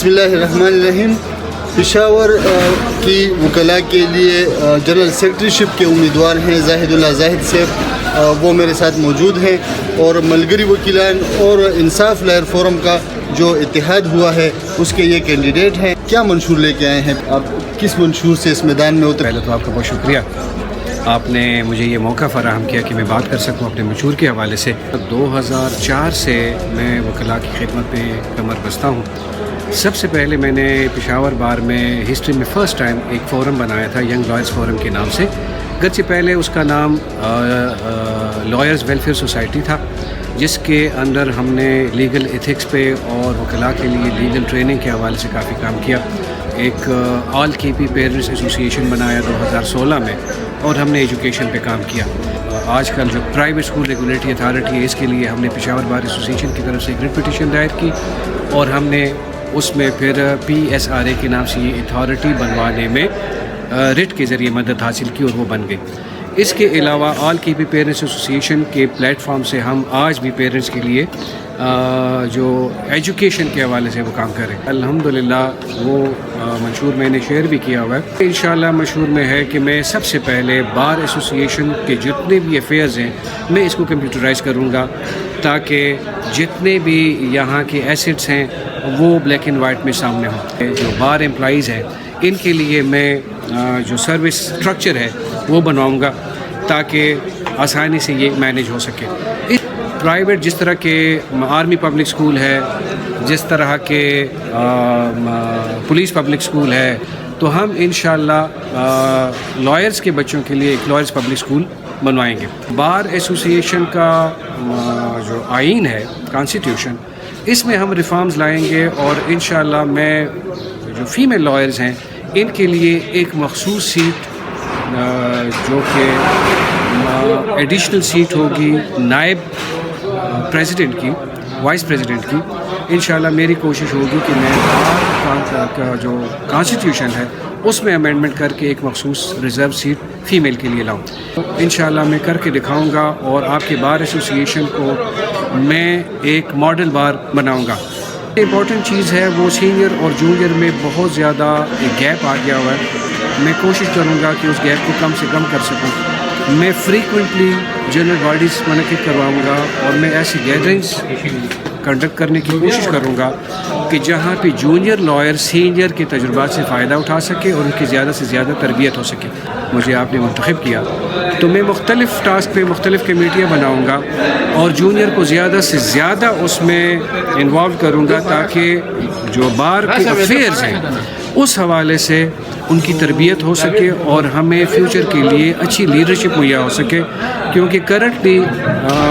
بسم اللہ الرحمن الرحیم. پشاور کی وکلاء کے لیے جنرل سیکرٹریشپ کے امیدوار ہیں زاہد اللہ زاہد صاحب، وہ میرے ساتھ موجود ہیں. اور ملگری وکیلان اور انصاف لائر فورم کا جو اتحاد ہوا ہے اس کے یہ کینڈیڈیٹ ہیں. کیا منشور لے کے آئے ہیں آپ؟ کس منشور سے اس میدان میں اترے؟ پہلے تو آپ کا بہت شکریہ، آپ نے مجھے یہ موقع فراہم کیا کہ میں بات کر سکوں اپنے منشور کے حوالے سے. 2004 سے میں وکلاء کی خدمت میں کمر بستہ ہوں. سب سے پہلے میں نے پشاور بار میں ہسٹری میں فرسٹ ٹائم ایک فورم بنایا تھا ینگ لائرز فورم کے نام سے، گرچہ پہلے اس کا نام لائرز ویلفیئر سوسائٹی تھا، جس کے اندر ہم نے لیگل ایتھکس پہ اور وکلاء کے لیے لیگل ٹریننگ کے حوالے سے کافی کام کیا. ایک آل کے پی پیرنٹس ایسوسیشن بنایا 2016 میں، اور ہم نے ایجوکیشن پہ کام کیا. آج کل جو پرائیویٹ اسکول ریگولیٹری اتھارٹی ہے، اس کے لیے ہم نے پشاور بار ایسوسیشن کی طرف سے ایک ریٹ پٹیشن دائر کی، اور ہم نے اس میں پھر PSRA کے نام سے یہ اتھارٹی بنوانے میں ریٹ کے ذریعے مدد حاصل کی، اور وہ بن گئی. اس کے علاوہ آل کے پی پیرنٹس ایسوسیشن کے پلیٹ فارم سے ہم آج بھی پیرنٹس کے لیے جو ایجوکیشن کے حوالے سے وہ کام کریں. الحمدللہ وہ منشور میں نے شیئر بھی کیا ہوا ہے. انشاءاللہ منشور میں ہے کہ میں سب سے پہلے بار ایسوسیشن کے جتنے بھی افیئرز ہیں میں اس کو کمپیوٹرائز کروں گا، تاکہ جتنے بھی یہاں کے ایسٹس ہیں وہ بلیک اینڈ وائٹ میں سامنے ہوں. جو بار امپلائیز ہیں ان کے لیے میں جو سروس اسٹرکچر ہے وہ بنواؤں گا، تاکہ آسانی سے یہ مینیج ہو سکے. پرائیویٹ جس طرح کے آرمی پبلک اسکول ہے، جس طرح کے پولیس پبلک اسکول ہے، تو ہم انشاءاللہ لائرز کے بچوں کے لیے ایک لائرز پبلک اسکول بنوائیں گے. بار ایسوسیشن کا جو آئین ہے، کانسٹیٹیوشن، اس میں ہم ریفارمز لائیں گے، اور انشاءاللہ میں جو فیمیل لائرز ہیں ان کے لیے ایک مخصوص سیٹ جو کہ ایڈیشنل سیٹ ہوگی نائب پریزیڈنٹ کی، وائس پریزیڈنٹ کی. انشاءاللہ میری کوشش ہوگی کہ میں بار کا جو کانسٹیٹیوشن ہے اس میں امینڈمنٹ کر کے ایک مخصوص ریزرو سیٹ فیمیل کے لیے لاؤں. انشاءاللہ میں کر کے دکھاؤں گا، اور آپ کے بار ایسوسیشن کو میں ایک ماڈل بار بناؤں گا. امپورٹنٹ چیز ہے وہ سینئر اور جونیئر میں بہت زیادہ ایک گیپ آ گیا ہوا ہے. میں کوشش کروں گا کہ اس گیپ کو کم سے کم کر سکوں. میں فریکوینٹلی جنرل باڈیز منعقد کرواؤں گا، اور میں ایسی گیدرنگز کنڈکٹ کرنے کی کوشش کروں گا کہ جہاں پہ جونیئر لائر سینئر کے تجربات سے فائدہ اٹھا سکے اور ان کی زیادہ سے زیادہ تربیت ہو سکے. مجھے آپ نے منتخب کیا تو میں مختلف ٹاسک پہ مختلف کمیٹیاں بناؤں گا، اور جونیئر کو زیادہ سے زیادہ اس میں انوالو کروں گا، تاکہ جو بار کے افیئرز ہیں اس حوالے سے ان کی تربیت ہو سکے، اور ہمیں فیوچر کے لیے اچھی لیڈرشپ مہیا ہو سکے. کیونکہ کرنٹلی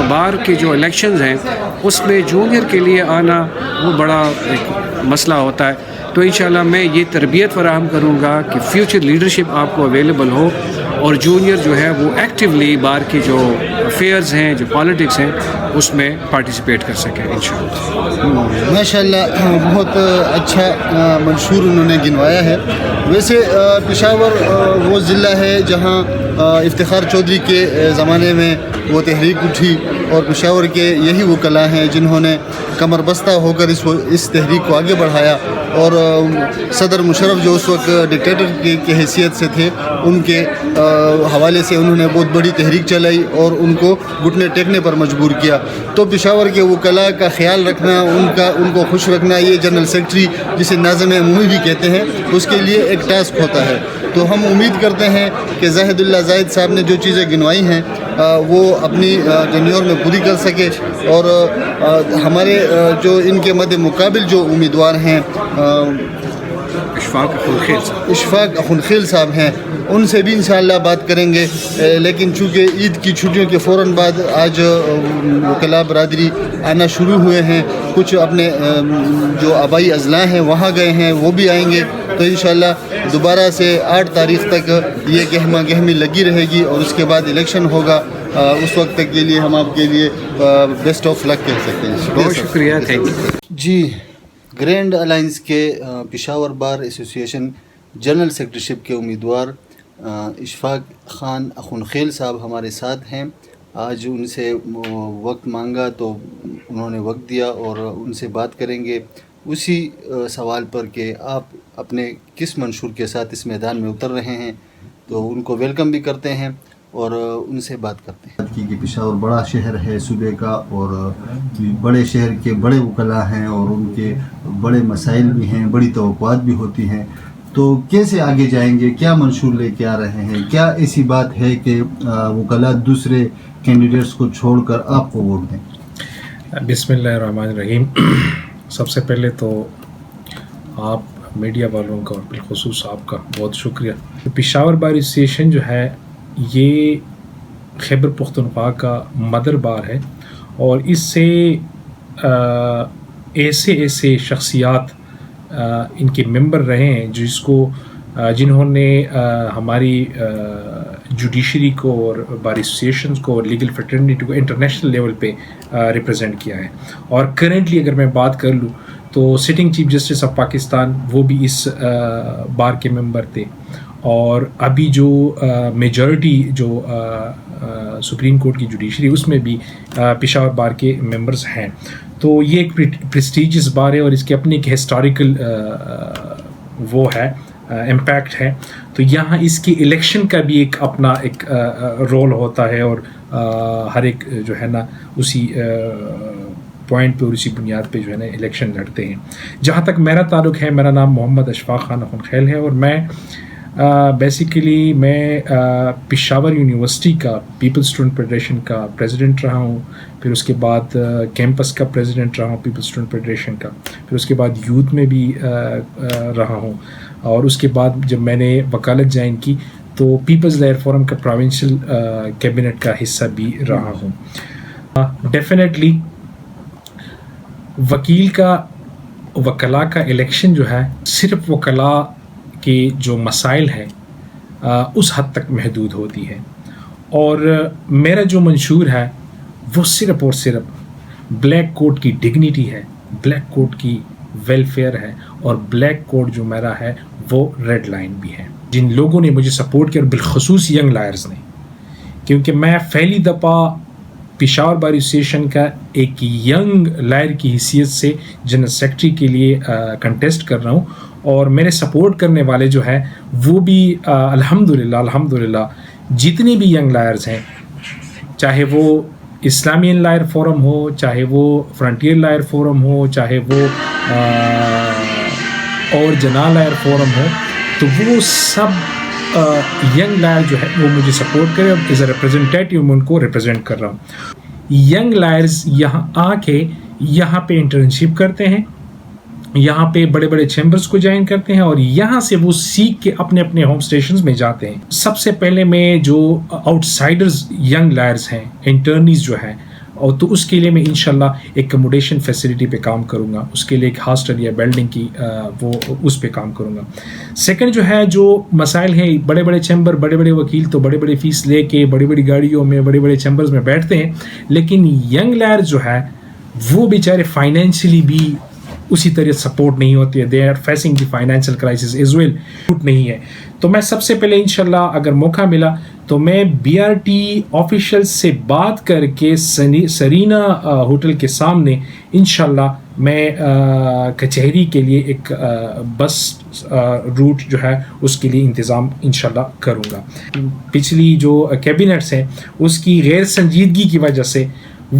بار کے جو الیکشنز ہیں اس میں جونیئر کے لیے آنا وہ بڑا ایک مسئلہ ہوتا ہے. تو انشاءاللہ میں یہ تربیت فراہم کروں گا کہ فیوچر لیڈرشپ آپ کو اویلیبل ہو، اور جونیئر جو ہے وہ ایکٹیولی بار کے جو افیئرز ہیں، جو پالیٹکس ہیں، اس میں پارٹیسپیٹ کر سکیں انشاءاللہ. ماشاءاللہ بہت اچھا منشور انہوں نے گنوایا ہے. ویسے پشاور وہ ضلع ہے جہاں افتخار چودھری کے زمانے میں وہ تحریک اٹھی، اور پشاور کے یہی وکلاء ہیں جنہوں نے کمر بستہ ہو کر اس تحریک کو آگے بڑھایا. اور صدر مشرف جو اس وقت ڈکٹیٹر کی حیثیت سے تھے، ان کے حوالے سے انہوں نے بہت بڑی تحریک چلائی اور ان کو گھٹنے ٹیکنے پر مجبور کیا. تو پشاور کے وکلاء کا خیال رکھنا، ان کو خوش رکھنا، یہ جنرل سیکرٹری جسے ناظم عمومی بھی کہتے ہیں، اس کے لیے ایک ٹاسک ہوتا ہے. تو ہم امید کرتے ہیں کہ زاہد اللہ زاہد صاحب نے جو چیزیں گنوائی ہیں وہ اپنی ٹینیور میں پوری کر سکے. اور ہمارے جو ان کے مد مقابل جو امیدوار ہیں اشفاق اخنخیل صاحب ہیں، ان سے بھی انشاءاللہ بات کریں گے. لیکن چونکہ عید کی چھٹیوں کے فوراً بعد آج وکلاء برادری آنا شروع ہوئے ہیں، کچھ اپنے جو آبائی اضلاع ہیں وہاں گئے ہیں، وہ بھی آئیں گے. تو انشاءاللہ دوبارہ سے 8 تاریخ تک یہ گہما گہمی لگی رہے گی، اور اس کے بعد الیکشن ہوگا. اس وقت تک کے لیے ہم آپ کے لیے بیسٹ آف لک کہہ سکتے ہیں. بہت شکریہ. Thank you. جی، گرینڈ الائنس کے Peshawar bar association general secretaryship کے امیدوار اشفاق خان اخنخیل صاحب ہمارے ساتھ ہیں. آج ان سے وقت مانگا تو انہوں نے وقت دیا، اور ان سے بات کریں گے. اسی سوال پر کہ آپ اپنے کس منشور کے ساتھ اس میدان میں اتر رہے ہیں، تو ان کو ویلکم بھی کرتے ہیں اور ان سے بات کرتے ہیں کہ پشاور بڑا شہر ہے صوبے کا، اور بڑے شہر کے بڑے وکلاء ہیں اور ان کے بڑے مسائل بھی ہیں، بڑی توقعات بھی ہوتی ہیں، تو کیسے آگے جائیں گے؟ کیا منشور لے کے آ رہے ہیں؟ کیا ایسی بات ہے کہ وکلاء دوسرے کینڈیڈیٹس کو چھوڑ کر آپ کو ووٹ دیں؟ بسم اللہ الرحمن الرحیم. سب سے پہلے تو آپ میڈیا والوں کا اور بالخصوص آپ کا بہت شکریہ. پشاور بار ایسوسیشن جو ہے یہ خیبر پختونخوا کا مدر بار ہے، اور اس سے ایسے شخصیات ان کے ممبر رہے ہیں جنہوں نے ہماری جوڈیشری کو اور بار ایسوسیشنز کو اور لیگل فریٹرنیٹی کو انٹرنیشنل لیول پہ ریپرزینٹ کیا ہے. اور کرنٹلی اگر میں بات کر لوں تو sitting chief justice of Pakistan وہ بھی اس بار کے ممبر تھے، اور ابھی جو میجورٹی جو سپریم کورٹ کی جوڈیشری اس میں بھی پشاور بار کے ممبرز ہیں. تو یہ ایک پریسٹیجیس بار ہے اور اس کے اپنے ایک ہسٹوریکل وہ ہے امپیکٹ ہے. تو یہاں اس کی الیکشن کا بھی ایک اپنا ایک رول ہوتا ہے، اور ہر ایک جو ہے نا اسی پوائنٹ پہ اور اسی بنیاد پہ جو ہے نا الیکشن لڑتے ہیں. جہاں تک میرا تعلق ہے، میرا نام محمد اشفاق خان اخن ہے، اور میں بیسیکلی میں پشاور یونیورسٹی کا پیپل اسٹوڈنٹ فیڈریشن کا پریزیڈنٹ رہا ہوں، پھر اس کے بعد کیمپس کا پریزیڈنٹ رہا ہوں پیپل اسٹوڈنٹ فیڈریشن کا، پھر اس کے بعد یوتھ میں بھی رہا ہوں، اور اس کے بعد جب میں نے وکالت جوائن کی تو پیپلز لائر فورم کا پروونشل کیبنٹ کا حصہ بھی رہا ہوں. ڈیفینیٹلی وکلاء کا الیکشن جو ہے صرف وکلاء کے جو مسائل ہیں اس حد تک محدود ہوتی ہے، اور میرا جو منشور ہے وہ صرف اور صرف بلیک کوٹ کی ڈگنیٹی ہے، بلیک کوٹ کی ویلفیئر ہے، اور بلیک کوٹ جو میرا ہے وہ ریڈ لائن بھی ہے. جن لوگوں نے مجھے سپورٹ کیا اور بالخصوص ینگ لائرز نے، کیونکہ میں پہلی دفعہ پشاور بار ایسوسیشن کا ایک ینگ لائر کی حیثیت سے جنرل سیکرٹری کے لیے کنٹیسٹ کر رہا ہوں، اور میرے سپورٹ کرنے والے جو ہے وہ بھی الحمدللہ جتنے بھی ینگ لائرز ہیں، چاہے وہ اسلامیان لائر فورم ہو، چاہے وہ فرنٹیئر لائر فورم ہو، چاہے وہ اور جنا لائر فورم ہو، تو وہ سب ینگ لائر جو ہے وہ مجھے سپورٹ کرے، اور ایز اے ریپرزنٹیٹیو میں ان کو ریپرزینٹ کر رہا ہوں. ینگ لائرز یہاں آ کے یہاں پہ انٹرنشپ کرتے ہیں، یہاں پہ بڑے بڑے چیمبرز کو جوائن کرتے ہیں، اور یہاں سے وہ سیکھ کے اپنے اپنے ہوم اسٹیشنز میں جاتے ہیں. سب سے پہلے میں جو آؤٹ سائڈرز ینگ لائرز ہیں، انٹرنیز جو ہیں، اور تو اس کے لیے میں انشاءاللہ ایک کموڈیشن فیسلٹی پہ کام کروں گا، اس کے لیے ایک ہاسٹل یا بلڈنگ کی وہ اس پہ کام کروں گا. سیکنڈ جو ہے جو مسائل ہیں، بڑے بڑے چیمبر، بڑے بڑے وکیل تو بڑے بڑے فیس لے کے بڑی بڑی گاڑیوں میں بڑے بڑے چیمبرز میں بیٹھتے ہیں، لیکن ینگ لائر جو ہے وہ بیچارے فائنینشلی بھی اسی طرح سپورٹ نہیں ہوتی ہے. They are facing the financial crisis as well, نہیں ہے. تو میں سب سے پہلے انشاءاللہ اگر موقع ملا تو میں بی آر ٹی آفیشیل سے بات کر کے سرینا ہوٹل کے سامنے انشاءاللہ میں کچہری کے لیے ایک بس روٹ جو ہے اس کے لیے انتظام انشاءاللہ کروں گا. پچھلی جو کیبنٹس ہیں اس کی غیر سنجیدگی کی وجہ سے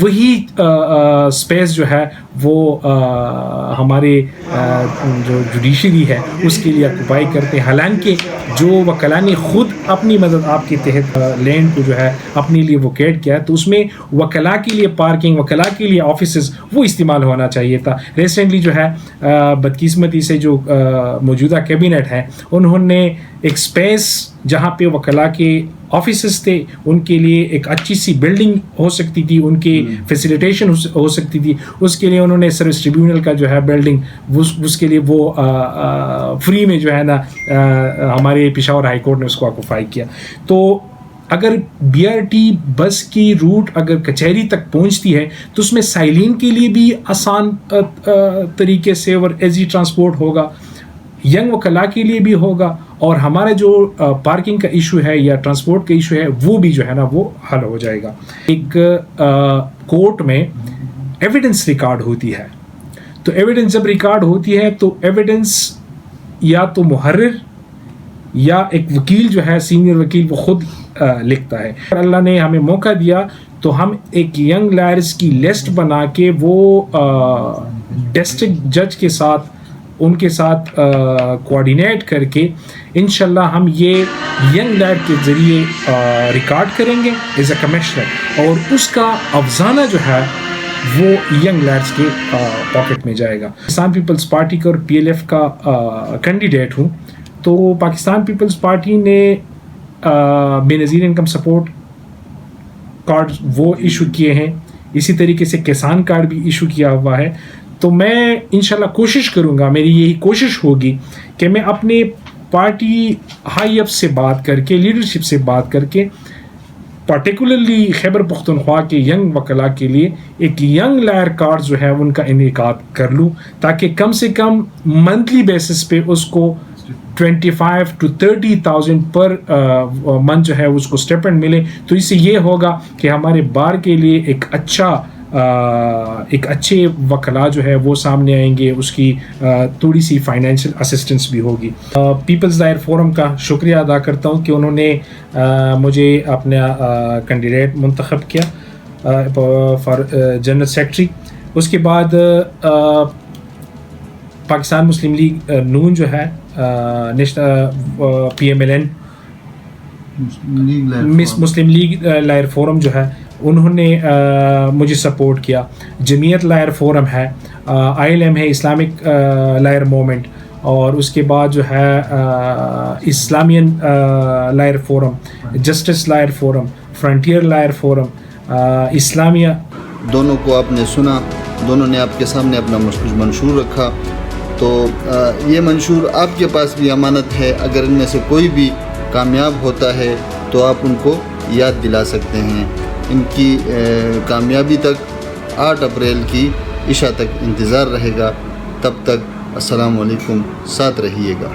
وہی اسپیس جو ہے وہ ہمارے جو جوڈیشری ہے اس کے لیے آکوپائی کرتے ہیں، حالانکہ جو وکلاء نے خود اپنی مدد آپ کے تحت لینڈ کو جو ہے اپنے لیے ووکیٹ کیا تو اس میں وکلاء کے لیے پارکنگ، وکلاء کے لیے آفیسز وہ استعمال ہونا چاہیے تھا. ریسنٹلی جو ہے بدقسمتی سے جو موجودہ کیبنٹ ہے انہوں نے ایک اسپیس جہاں پہ وکلاء کے آفیسز تھے ان کے لیے ایک اچھی سی بلڈنگ ہو سکتی تھی، ان کی فیسیلیٹیشن ہو سکتی تھی، اس کے لیے انہوں نے سروس ٹریبیونل کا جو ہے بلڈنگ اس کے لیے وہ فری میں جو ہے نا ہمارے پشاور ہائی کورٹ نے اس کو آکوپائی کیا. تو اگر بی آر ٹی بس کی روٹ اگر کچہری تک پہنچتی ہے تو اس میں سائلین کے لیے بھی آسان طریقے سے اور ایزی ٹرانسپورٹ ہوگا، ینگ وکلاء کے لیے بھی ہوگا، اور ہمارا جو پارکنگ کا ایشو ہے یا ٹرانسپورٹ کا ایشو ہے وہ بھی جو ہے نا وہ حل ہو جائے گا. ایک کورٹ میں ایویڈنس ریکارڈ ہوتی ہے تو ایویڈنس جب ریکارڈ ہوتی ہے تو ایویڈنس یا تو محرر یا ایک وکیل جو ہے سینئر وکیل وہ خود لکھتا ہے. اللہ نے ہمیں موقع دیا تو ہم ایک ینگ لائرز کی لسٹ بنا کے وہ ڈسٹرکٹ جج کے ساتھ ان کے ساتھ کوآرڈینیٹ کر کے انشاءاللہ ہم یہ ینگ لائر کے ذریعے ریکارڈ کریں گے ایز اے کمشنر, اور اس کا افزانہ جو ہے وہ ینگ لائرز کے پاکٹ میں جائے گا. پاکستان پیپلز پارٹی کا اور پی ایل ایف کا کینڈیڈیٹ ہوں, تو پاکستان پیپلز پارٹی نے بے نظیر انکم سپورٹ کارڈ وہ ایشو کیے ہیں, اسی طریقے سے کسان کارڈ بھی ایشو کیا ہوا ہے. تو میں انشاءاللہ کوشش کروں گا, میری یہی کوشش ہوگی کہ میں اپنے پارٹی ہائی اپ سے بات کر کے, لیڈرشپ سے بات کر کے, پارٹیکولرلی خیبر پختونخوا کے ینگ وکلاء کے لیے ایک ینگ لائر کارڈ جو ہے ان کا انعقاد کر لوں, تاکہ کم سے کم منتھلی بیسس پہ اس کو 25,000 to 30,000 پر منتھ جو ہے اس کو اسٹیپنڈ ملے. تو اس سے یہ ہوگا کہ ہمارے بار کے لیے ایک اچھے وکلاء جو ہے وہ سامنے آئیں گے, اس کی تھوڑی سی فائنینشیل اسسٹنس بھی ہوگی. پیپلز لائر فورم کا شکریہ ادا کرتا ہوں کہ انہوں نے مجھے اپنا کینڈیڈیٹ منتخب کیا فار جنرل سیکرٹری. اس کے بعد پاکستان مسلم لیگ نون جو ہے پی ایم ایل این مسلم لیگ لائر فورم جو ہے انہوں نے مجھے سپورٹ کیا. جمعیت لائر فورم ہے, آئی ایل ایم ہے اسلامک لائر موومنٹ, اور اس کے بعد جو ہے اسلامین lawyer forum, justice lawyer forum, frontier lawyer forum, Islamia. دونوں کو آپ نے سنا, دونوں نے آپ کے سامنے اپنا منشور رکھا. تو یہ منشور آپ کے پاس بھی امانت ہے, اگر ان میں سے کوئی بھی کامیاب ہوتا ہے تو آپ ان کو یاد دلا سکتے ہیں. ان کی کامیابی تک 8 اپریل کی عشاء تک انتظار رہے گا. تب تک السلام علیکم, ساتھ رہیے گا.